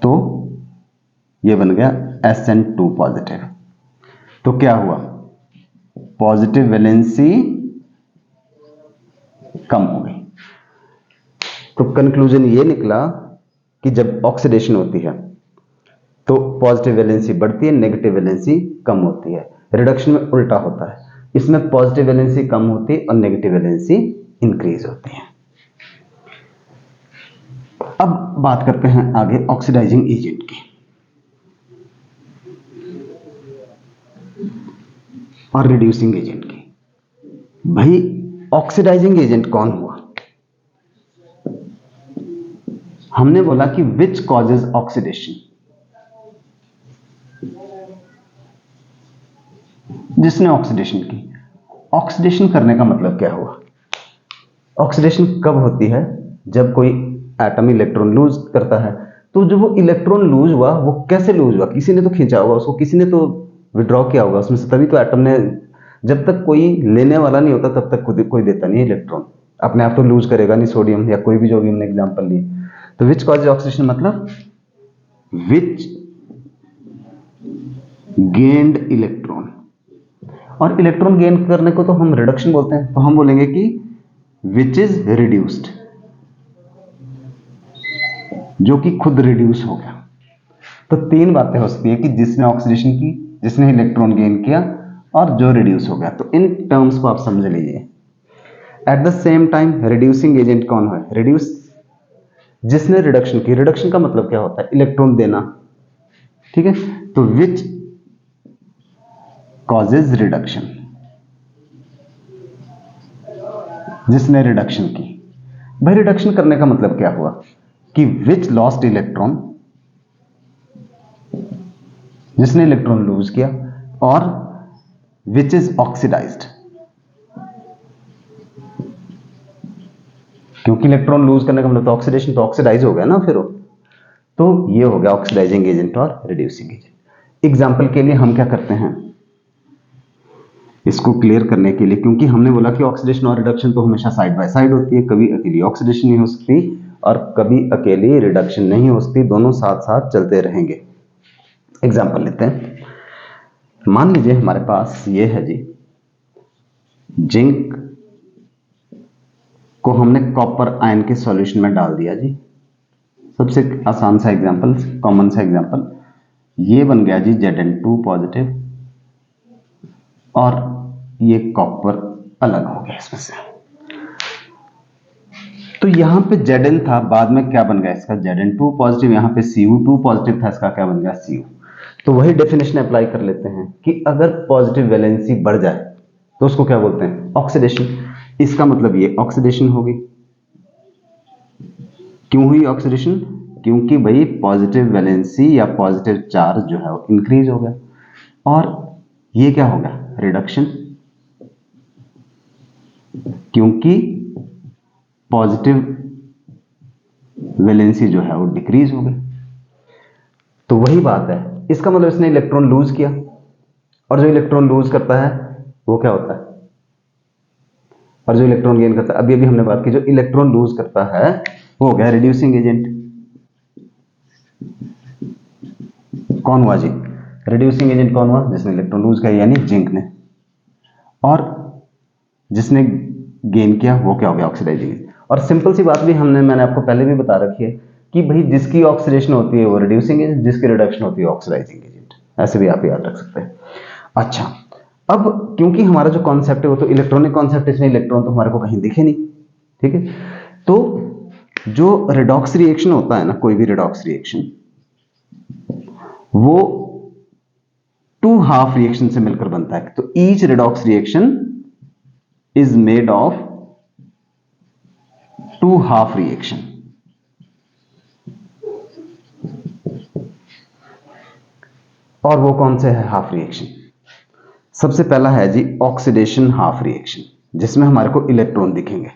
Speaker 1: तो ये बन गया Sn2 पॉजिटिव। तो क्या हुआ? पॉजिटिव वैलेंसी कम हो गई। तो कंक्लूजन ये निकला कि जब ऑक्सीडेशन होती है तो पॉजिटिव वैलेंसी बढ़ती है, नेगेटिव वैलेंसी कम होती है। रिडक्शन में उल्टा होता है, इसमें पॉजिटिव वैलेंसी कम होती है और नेगेटिव वैलेंसी इंक्रीज होती है। अब बात करते हैं आगे ऑक्सीडाइजिंग एजेंट की और रिड्यूसिंग एजेंट की। भाई ऑक्सीडाइजिंग एजेंट कौन हुआ? हमने बोला कि विच कॉजेज ऑक्सीडेशन, जिसने ऑक्सीडेशन की। ऑक्सीडेशन करने का मतलब क्या हुआ? ऑक्सीडेशन कब होती है? जब कोई एटम इलेक्ट्रॉन लूज करता है। तो जब वो इलेक्ट्रॉन लूज हुआ, वो कैसे लूज हुआ? किसी ने तो खींचा होगा उसको, किसी ने तो विड्रॉ किया होगा उसमें से, तभी तो एटम ने, जब तक कोई लेने वाला नहीं होता तब तक कोई देता नहीं है इलेक्ट्रॉन, अपने आप तो लूज करेगा नहीं, सोडियम या कोई भी जो भी हमने एग्जांपल लिए। तो विच कॉजेज ऑक्सीडेशन मतलब विच गेन्ड इलेक्ट्रॉन। और इलेक्ट्रॉन गेन करने को तो हम रिडक्शन बोलते हैं, तो हम बोलेंगे कि विच इज रिड्यूस्ड, जो कि खुद रिड्यूस हो गया। तो 3 बातें हो सकती है कि जिसने ऑक्सीडेशन की, जिसने इलेक्ट्रॉन गेन किया और जो रिड्यूस हो गया। तो इन टर्म्स को आप समझ लीजिए। At the same time reducing agent कौन है? रिड्यूस, जिसने रिडक्शन की। रिडक्शन का मतलब क्या होता है? इलेक्ट्रॉन देना। ठीक है, तो विच कॉजेज रिडक्शन, जिसने रिडक्शन की। भाई रिडक्शन करने का मतलब क्या हुआ कि विच लॉस्ट इलेक्ट्रॉन, जिसने इलेक्ट्रॉन लूज किया, और विच इज ऑक्सीडाइज्ड, क्योंकि इलेक्ट्रॉन लूज करने का मतलब तो ऑक्सीडेशन, तो ऑक्सीडाइज हो गया ना फिर वो। तो ये हो गया ऑक्सीडाइजिंग एजेंट और रिड्यूसिंग एजेंट। एग्जाम्पल के लिए हम क्या करते हैं इसको क्लियर करने के लिए, क्योंकि हमने बोला कि ऑक्सीडेशन और रिडक्शन तो हमेशा साइड बाय साइड होती है, कभी अकेली ऑक्सीडेशन नहीं हो सकती और कभी अकेली रिडक्शन नहीं हो सकती, दोनों साथ साथ चलते रहेंगे। एग्जाम्पल लेते हैं। मान लीजिए हमारे पास ये है जी, जिंक को हमने कॉपर आयन के सॉल्यूशन में डाल दिया जी। सबसे आसान सा एग्जाम्पल, कॉमन सा एग्जाम्पल, ये बन गया जी Zn2 पॉजिटिव और ये कॉपर अलग हो गया इसमें से। तो यहां पे Zn था, बाद में क्या बन गया इसका? Zn2 पॉजिटिव, यहां पे Cu2 पॉजिटिव था, इसका क्या बन गया? Cu। तो वही डेफिनेशन अप्लाई कर लेते हैं कि अगर पॉजिटिव वैलेंसी बढ़ जाए तो उसको क्या बोलते हैं? ऑक्सीडेशन। इसका मतलब ये ऑक्सीडेशन होगी। क्यों हुई ऑक्सीडेशन? क्योंकि भाई पॉजिटिव वैलेंसी या पॉजिटिव चार्ज जो है वो इंक्रीज हो गया, और ये क्या हो गया? रिडक्शन, क्योंकि पॉजिटिव वैलेंसी जो है वो डिक्रीज हो गई। तो वही बात है इसका मतलब इसने इलेक्ट्रॉन लूज किया, और जो इलेक्ट्रॉन लूज करता है वो क्या होता है, और जो इलेक्ट्रॉन गेन करता है, अभी अभी हमने बात की, जो इलेक्ट्रॉन लूज करता है वो हो गया रिड्यूसिंग एजेंट। कौन हुआ जी? रिड्यूसिंग एजेंट कौन हुआ? जिसने इलेक्ट्रॉन लूज किया, यानी जिंक ने। और जिसने गेन किया वो क्या हो गया? Oxidising agent. और सिंपल सी बात भी मैंने आपको पहले भी बता रखी है कि भाई जिसकी ऑक्सीडेशन होती है वो रिड्यूसिंग एजेंट, जिसकी रिडक्शन होती है ऑक्सीडाइजिंग एजेंट। ऐसे भी आप याद रख सकते हैं। अच्छा, अब क्योंकि हमारा जो कॉन्सेप्ट है वो तो इलेक्ट्रॉनिक कॉन्सेप्ट है, इसमें इलेक्ट्रॉन तो हमारे को कहीं दिखे नहीं, ठीक है। तो जो रिडॉक्स रिएक्शन होता है ना, कोई भी रिडॉक्स रिएक्शन, वो टू हाफ रिएक्शन से मिलकर बनता है। तो each redox reaction is made of two half reaction. और वो कौन से है हाफ रिएक्शन? सबसे पहला है जी ऑक्सीडेशन हाफ रिएक्शन, जिसमें हमारे को इलेक्ट्रॉन दिखेंगे।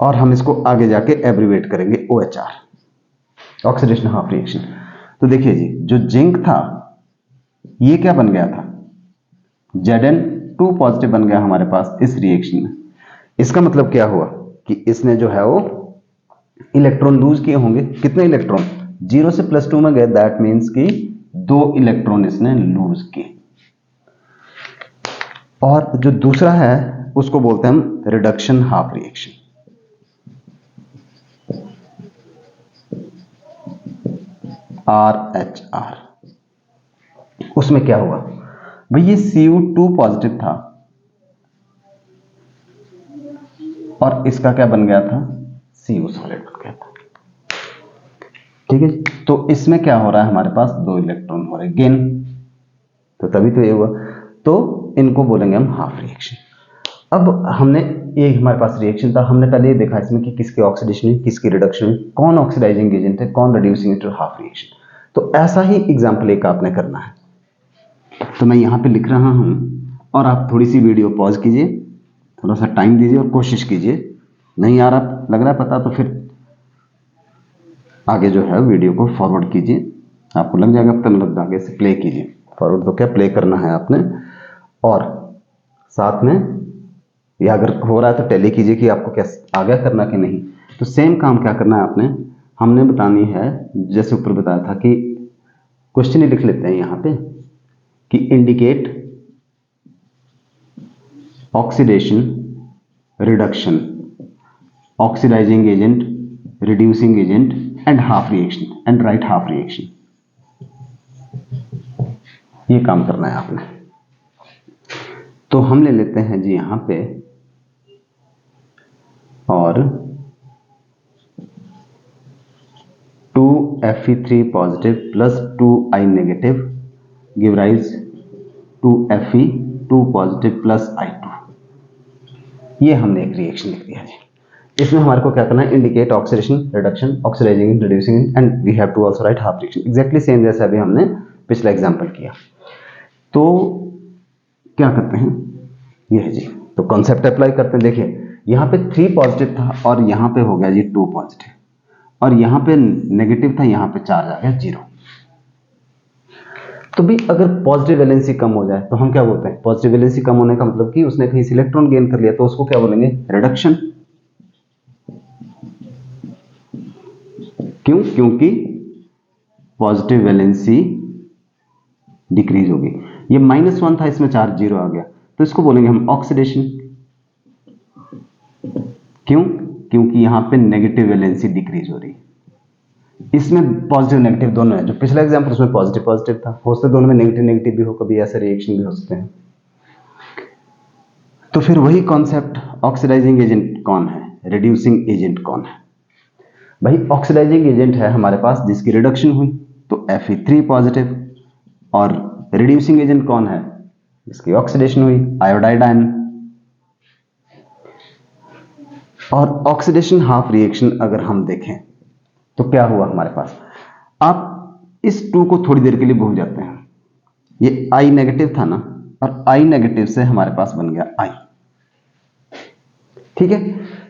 Speaker 1: और हम इसको आगे जाके एब्रीवेट करेंगे OHR, ऑक्सीडेशन हाफ रिएक्शन। तो देखिए जी, जो जिंक था ये क्या बन गया था? Zn2 पॉजिटिव बन गया हमारे पास इस रिएक्शन में। इसका मतलब क्या हुआ कि इसने जो है वो इलेक्ट्रॉन लूज किए होंगे। कितने इलेक्ट्रॉन? 0 से +2 में गए, दैट मीन्स कि 2 इलेक्ट्रॉन इसने लूज किए। और जो दूसरा है उसको बोलते हैं हम रिडक्शन हाफ रिएक्शन। RHR। उसमें क्या हुआ भाई? ये Cu2 पॉजिटिव था और इसका क्या बन गया था? Cu सॉलिड बन गया था, ठीक है। तो इसमें क्या हो रहा है? हमारे पास 2 इलेक्ट्रॉन हो रहे गेन, तो तभी तो ये हुआ। तो इनको बोलेंगे हम हाफ रिएक्शन। अब हमने, ये हमारे पास रिएक्शन था, हमने पहले ये देखा इसमें कि किसकी ऑक्सीडेशन हुई, किसकी रिडक्शन हुई, कौन ऑक्सीडाइजिंग एजेंट है, कौन रिड्यूसिंग एजेंट, हाफ रिएक्शन। तो ऐसा ही एग्जांपल एक आपने करना है। तो मैं यहां पे लिख रहा हूं और आप थोड़ी सी वीडियो पॉज कीजिए, थोड़ा सा टाइम दीजिए और कोशिश कीजिए। नहीं यार आप लग रहा है पता, तो फिर आगे जो है वीडियो को फॉरवर्ड कीजिए, आपको लग जाएगा पता, मतलब आगे से प्ले कीजिए। फॉरवर्ड तो क्या, प्ले करना है आपने। और साथ में या अगर हो रहा है तो टेली कीजिए कि आपको क्या आगे करना कि नहीं। तो सेम काम क्या करना है आपने, हमने बतानी है, जैसे ऊपर बताया था कि क्वेश्चन ही लिख लेते हैं यहाँ पे कि indicate oxidation, reduction, oxidising agent, reducing agent and half reaction and write half reaction. ये काम करना है आपने। तो हम ले लेते हैं जी यहां पे, और 2Fe3 positive plus 2I negative give rise to Fe2 positive plus I2। ये हमने एक रिएक्शन लिख दिया जी। इसमें हमारे को क्या करना है? Indicate oxidation, reduction, oxidising, reducing and we have to also write half reaction. Exactly same जैसे अभी हमने पिछला एग्जांपल किया। तो क्या करते हैं, ये है जी। तो कॉन्सेप्ट अप्लाई करते हैं। देखिए यहां पे 3 पॉजिटिव था और यहां पे हो गया जी 2 पॉजिटिव, और यहां पे नेगेटिव था, यहां पे चार्ज आ गया 0। तो भी अगर पॉजिटिव वैलेंसी कम हो जाए तो हम क्या बोलते हैं? पॉजिटिव वैलेंसी कम होने का मतलब कि उसने कहीं से इलेक्ट्रॉन गेन कर लिया, तो उसको क्या बोलेंगे? रिडक्शन। क्यों? क्योंकि पॉजिटिव वैलेंसी डिक्रीज होगी। ये -1 था, इसमें चार्ज 0 आ गया, तो इसको बोलेंगे हम ऑक्सीडेशन। क्यों? क्योंकि यहां पे नेगेटिव वैलेंसी डिक्रीज हो रही है। इसमें पॉजिटिव नेगेटिव दोनों है। जो पिछला एग्जांपल उसमें पॉजिटिव पॉजिटिव था, हो सकता है दोनों में नेगेटिव नेगेटिव भी हो, कभी ऐसे रिएक्शन भी हो सकते हैं। तो फिर वही कॉन्सेप्ट, ऑक्सीडाइजिंग एजेंट कौन है, रिड्यूसिंग एजेंट कौन है? भाई ऑक्सीडाइजिंग एजेंट है हमारे पास जिसकी रिडक्शन हुई, तो Fe3 पॉजिटिव। और रिड्यूसिंग एजेंट कौन है? जिसकी ऑक्सीडेशन हुई, आयोडाइड आयन। और ऑक्सीडेशन हाफ रिएक्शन अगर हम देखें तो क्या हुआ हमारे पास? आप इस 2 को थोड़ी देर के लिए भूल जाते हैं। ये I नेगेटिव था ना, और I नेगेटिव से हमारे पास बन गया I, ठीक है।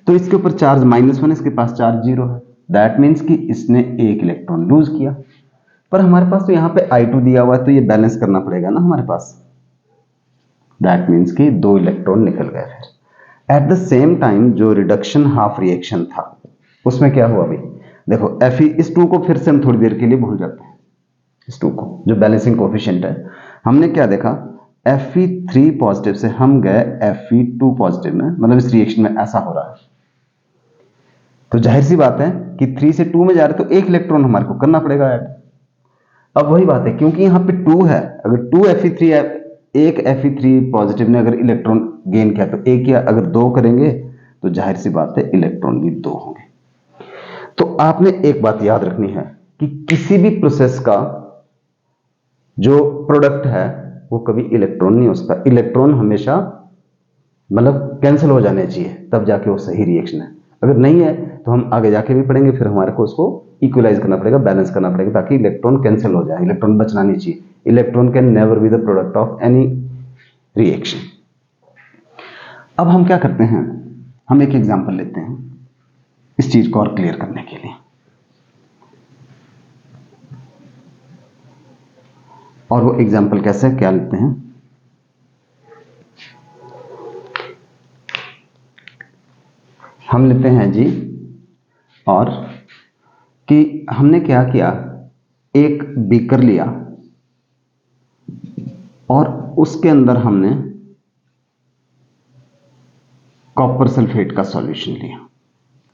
Speaker 1: तो इसके ऊपर चार्ज -1, इसके पास चार्ज 0 है, दैट मीन्स कि इसने एक इलेक्ट्रॉन लूज किया, पर हमारे पास तो यहां पे I2 दिया हुआ है, तो ये बैलेंस करना पड़ेगा ना हमारे पास। दैट मीन्स कि 2 इलेक्ट्रॉन निकल गए। फिर एट द सेम टाइम जो रिडक्शन हाफ रिएक्शन था उसमें क्या हुआ भाई, देखो Fe, इस 2 को फिर से हम थोड़ी देर के लिए भूल जाते हैं। इस 2 को, जो बैलेंसिंग कोफिशिएंट है, हमने क्या देखा, Fe3 पॉजिटिव से हम गए Fe2 पॉजिटिव में, मतलब इस रिएक्शन में ऐसा हो रहा है। तो जाहिर सी बात है कि 3 से 2 में जा रहे, तो एक इलेक्ट्रॉन हमारे को करना पड़ेगा ऐड। अब वही बात है, क्योंकि यहां पे 2 है, अगर 2 Fe3 है, एक Fe3 पॉजिटिव ने अगर इलेक्ट्रॉन गेन किया तो एक, या अगर 2 करेंगे तो जाहिर सी बात है इलेक्ट्रॉन भी 2 होंगे। तो आपने एक बात याद रखनी है कि किसी भी प्रोसेस का जो प्रोडक्ट है वो कभी इलेक्ट्रॉन नहीं हो सकता। इलेक्ट्रॉन हमेशा मतलब कैंसिल हो जाने चाहिए, तब जाके वो सही रिएक्शन है। अगर नहीं है तो हम आगे जाके भी पढ़ेंगे, फिर हमारे को उसको इक्वलाइज करना पड़ेगा, बैलेंस करना पड़ेगा, ताकि इलेक्ट्रॉन कैंसिल हो जाए। इलेक्ट्रॉन बचना नहीं चाहिए। Electron can never be the product of any reaction. अब हम क्या करते हैं, हम एक एग्जांपल लेते हैं इस चीज को और क्लियर करने के लिए। और वो एग्जांपल कैसे, क्या लेते हैं, हम लेते हैं जी, और कि हमने क्या किया, एक बीकर लिया और उसके अंदर हमने कॉपर सल्फेट का सॉल्यूशन लिया,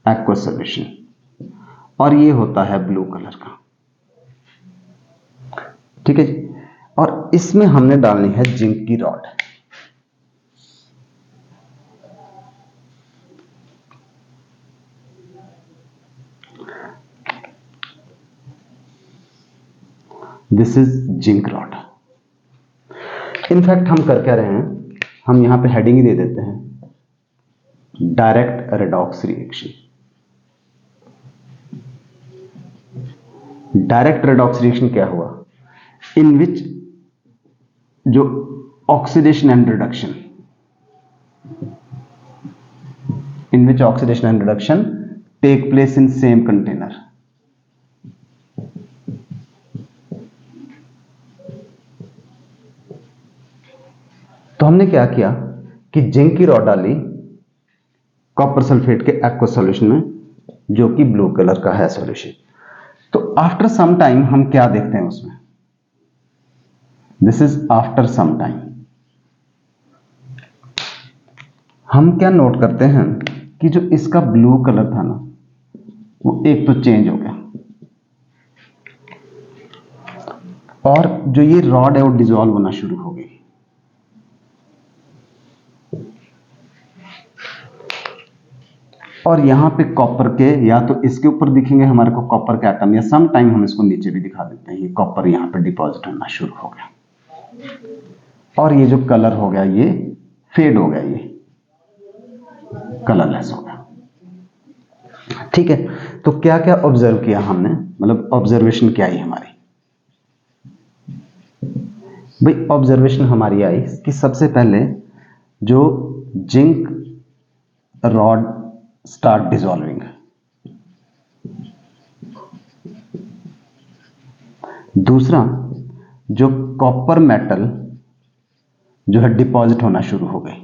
Speaker 1: एक्वा सॉल्यूशन, और ये होता है ब्लू कलर का, ठीक है जी। और इसमें हमने डालनी है जिंक की rod. This is zinc rod. In fact हम कर क्या रहे हैं, हम यहां पे हेडिंग ही दे देते हैं, direct redox reaction. Direct redox reaction क्या हुआ, इन विच जो oxidation and reduction, in which oxidation and reduction take place in same container. तो हमने क्या किया कि जिंक की रॉड डाली कॉपर सल्फेट के एक्वा सॉल्यूशन में, जो कि ब्लू कलर का है सॉल्यूशन। तो आफ्टर सम टाइम हम क्या देखते हैं उसमें, this is after some time, हम क्या नोट करते हैं कि जो इसका ब्लू कलर था ना, वो एक तो चेंज हो गया, और जो ये रॉड है वो डिसॉल्व होना शुरू हो गई। और यहां पे कॉपर के, या तो इसके ऊपर दिखेंगे हमारे को कॉपर के एटम, या सम टाइम हम इसको नीचे भी दिखा देते हैं, ये कॉपर यहां पे डिपॉजिट होना शुरू हो गया, और ये जो कलर हो गया ये फेड हो गया, ये कलरलेस हो गया, ठीक है। तो क्या क्या ऑब्जर्व किया हमने, मतलब ऑब्जर्वेशन क्या आई हमारी, भाई ऑब्जर्वेशन हमारी आई कि सबसे पहले जो जिंक रॉड स्टार्ट डिसॉल्विंग, दूसरा जो कॉपर मेटल जो है डिपॉजिट होना शुरू हो गई,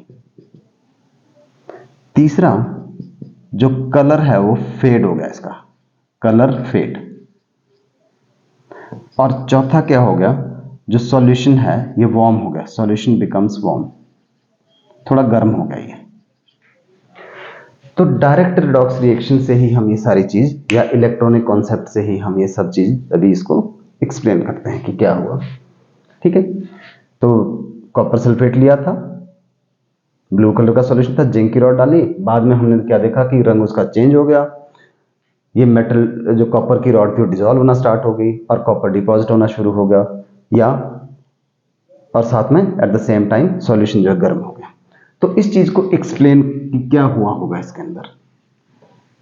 Speaker 1: तीसरा जो कलर है वो फेड हो गया, इसका कलर फेड, और चौथा क्या हो गया, जो सॉल्यूशन है ये वार्म हो गया, सॉल्यूशन बिकम्स वार्म, थोड़ा गर्म हो गया ये। तो डायरेक्ट रिडॉक्स रिएक्शन से ही हम ये सारी चीज, या इलेक्ट्रॉनिक कॉन्सेप्ट से ही हम ये सब चीज अभी इसको एक्सप्लेन करते हैं कि क्या हुआ, ठीक है। तो कॉपर सल्फेट लिया था, ब्लू कलर का सॉल्यूशन था, जिंक की रॉड डाली, बाद में हमने क्या देखा कि रंग उसका चेंज हो गया, ये मेटल जो कॉपर की रॉड थी वो डिसॉल्व होना स्टार्ट हो गई, और कॉपर डिपॉजिट होना शुरू हो गया, या और साथ में at the same time solution जो है गर्म हो गया। तो इस चीज को एक्सप्लेन कि क्या हुआ होगा इसके अंदर,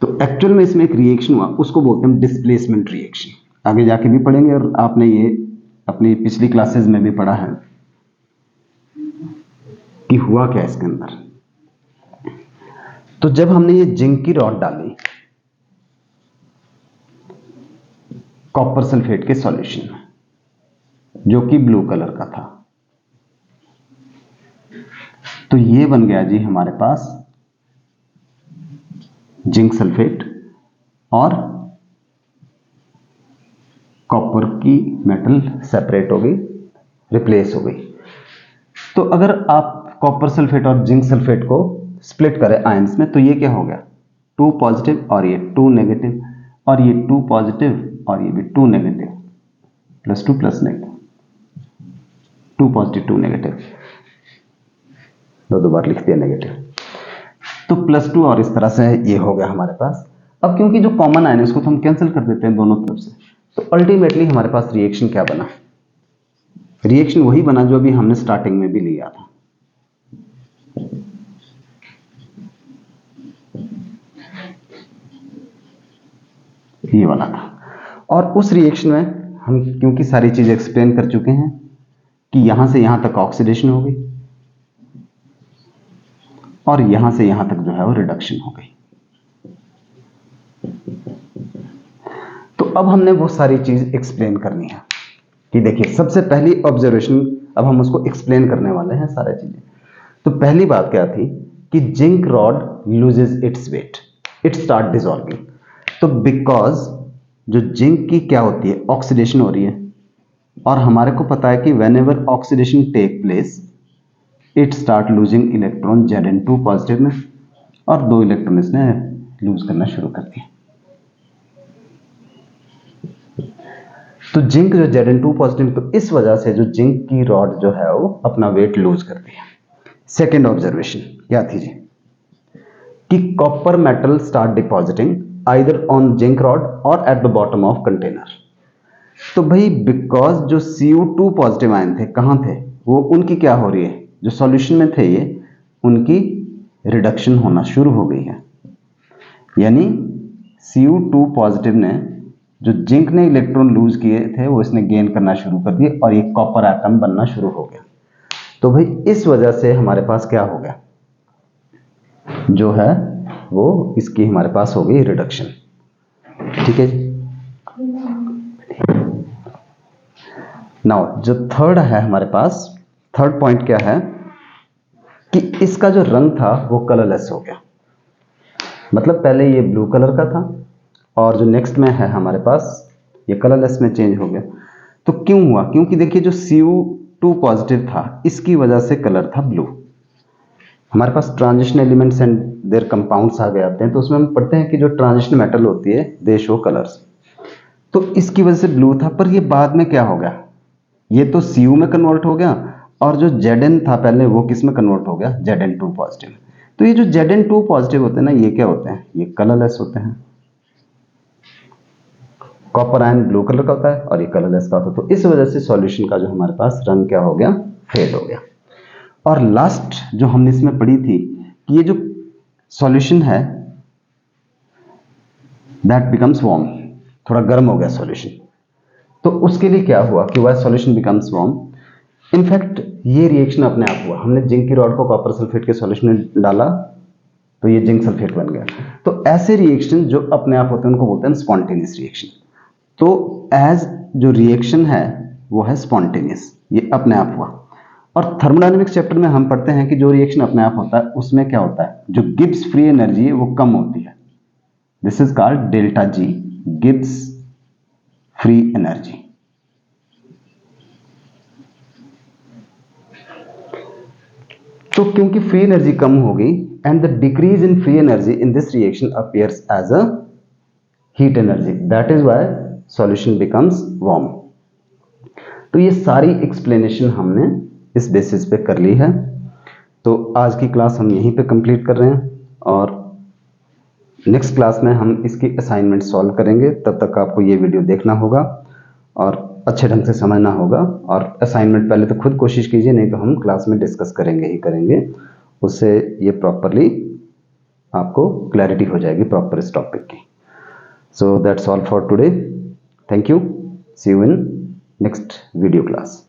Speaker 1: तो एक्चुअल में इसमें एक रिएक्शन हुआ, उसको बोलते हैं डिस्प्लेसमेंट रिएक्शन। आगे जाके भी पढ़ेंगे, और आपने ये अपनी पिछली क्लासेस में भी पढ़ा है कि हुआ क्या इसके अंदर। तो जब हमने ये जिंक की रॉड डाली कॉपर सल्फेट के सॉल्यूशन में, जो कि ब्लू कलर का था। तो ये बन गया जी हमारे पास जिंक सल्फेट और कॉपर की मेटल सेपरेट हो गई, रिप्लेस हो गई। तो अगर आप कॉपर सल्फेट और जिंक सल्फेट को स्प्लिट करें आयंस में, तो ये क्या हो गया, 2 पॉजिटिव और ये 2 नेगेटिव, और ये 2 पॉजिटिव और ये भी 2 negative, +2 plus negative, 2 positive 2 negative, दो बार लिख दिया नेगेटिव, तो +2 और इस तरह से ये हो गया हमारे पास। अब क्योंकि जो कॉमन आयन है उसको तो हम कैंसिल कर देते हैं दोनों तरफ से, तो अल्टीमेटली हमारे पास रिएक्शन क्या बना, रिएक्शन वही बना जो अभी हमने स्टार्टिंग में भी लिया था। ये वाला था। और उस रिएक्शन में हम क्योंकि सारी चीज एक्सप्लेन कर चुके हैं कि यहां से यहां तक ऑक्सीडेशन हो गई और यहां से यहां तक जो है वो रिडक्शन हो गई। तो अब हमने वो सारी चीज एक्सप्लेन करनी है कि देखिए सबसे पहली ऑब्जर्वेशन, अब हम उसको एक्सप्लेन करने वाले हैं सारी चीजें। तो पहली बात क्या थी कि zinc rod loses its weight, it start dissolving. तो बिकॉज जो जिंक की क्या होती है, ऑक्सीडेशन हो रही है, और हमारे को पता है कि whenever oxidation take place it start losing electron Zn2 positive में, और 2 इलेक्ट्रॉन इसने लूज करना शुरू कर दिया। तो जिंक जो Zn2 पॉजिटिव, तो इस वजह से जो जिंक की रॉड जो है वो अपना वेट लूज कर दिया। सेकेंड ऑब्जर्वेशन क्या थी जी, कि copper metal start depositing either on zinc rod और at the bottom of container. तो भाई बिकॉज जो Cu2 पॉजिटिव आयन थे कहां थे, वो उनकी क्या हो रही है, जो सॉल्यूशन में थे ये, उनकी रिडक्शन होना शुरू हो गई है। यानी Cu2 पॉजिटिव ने, जो जिंक ने इलेक्ट्रॉन लूज किए थे वो इसने गेन करना शुरू कर दिए और ये कॉपर एटम बनना शुरू हो गया। तो भाई इस वजह से हमारे पास क्या हो गया, जो है वो इसकी हमारे पास हो गई रिडक्शन। ठीक है जी। नाउ जो थर्ड है हमारे पास, थर्ड पॉइंट क्या है कि इसका जो रंग था वो कलरलेस हो गया। मतलब पहले ये ब्लू कलर का था और जो नेक्स्ट में है हमारे पास ये कलरलेस में चेंज हो गया। तो क्यों हुआ, क्योंकि देखिए जो Cu2 पॉजिटिव था इसकी वजह से कलर था ब्लू। हमारे पास transition elements and their compounds आगे आते हैं, तो उसमें हम पढ़ते हैं कि जो ट्रांजिशन मेटल होती है दे शो कलर्स। तो इसकी वजह से ब्लू था, पर ये बाद में क्या हो गया, ये तो Cu में कन्वर्ट हो गया और जो Zn था पहले वो किस में कन्वर्ट हो गया, Zn2 पॉजिटिव। तो ये जो Zn2 पॉजिटिव होते हैं ना, ये क्या होते हैं, ये कलरलेस होते हैं। कॉपर आयन ब्लू कलर का होता है और ये कलरलेस का होता है। तो इस वजह से सॉल्यूशन का जो हमारे पास रंग क्या हो गया, फेड हो गया। और लास्ट जो हमने इसमें पढ़ी थी कि ये जो सॉल्यूशन है दैट बिकम्स वार्म, थोड़ा गर्म हो गया सॉल्यूशन। तो उसके लिए क्या हुआ कि why solution becomes warm, in fact ये रिएक्शन अपने आप हुआ। हमने जिंक की रॉड को कॉपर सल्फेट के सॉल्यूशन में डाला तो ये जिंक सल्फेट बन गया। तो ऐसे रिएक्शन जो अपने आप होते हैं उनको बोलते हैं स्पॉन्टेनियस रिएक्शन। तो एज जो रिएक्शन है वो है स्पॉन्टेनियस, ये अपने आप हुआ। और थर्मोडायनेमिक्स चैप्टर में हम पढ़ते हैं कि जो रिएक्शन अपने आप होता है उसमें क्या होता है, जो गिब्स फ्री एनर्जी है वो कम होती है। This is called delta G, Gibbs free energy. तो क्योंकि फ्री एनर्जी कम हो गई and the decrease in free energy in this reaction appears as a heat energy, that is why solution becomes warm. तो ये सारी एक्सप्लेनेशन हमने इस बेसिस पे कर ली है। तो आज की क्लास हम यहीं पे कंप्लीट कर रहे हैं और नेक्स्ट क्लास में हम इसकी असाइनमेंट सॉल्व करेंगे। तब तक आपको ये वीडियो देखना होगा और अच्छे ढंग से समझना होगा। और असाइनमेंट पहले तो खुद कोशिश कीजिए, नहीं तो हम क्लास में डिस्कस करेंगे ही करेंगे, उससे ये प्रॉपरली आपको क्लैरिटी हो जाएगी प्रॉपर इस टॉपिक की। So that's all for today, thank you, see you in next video class.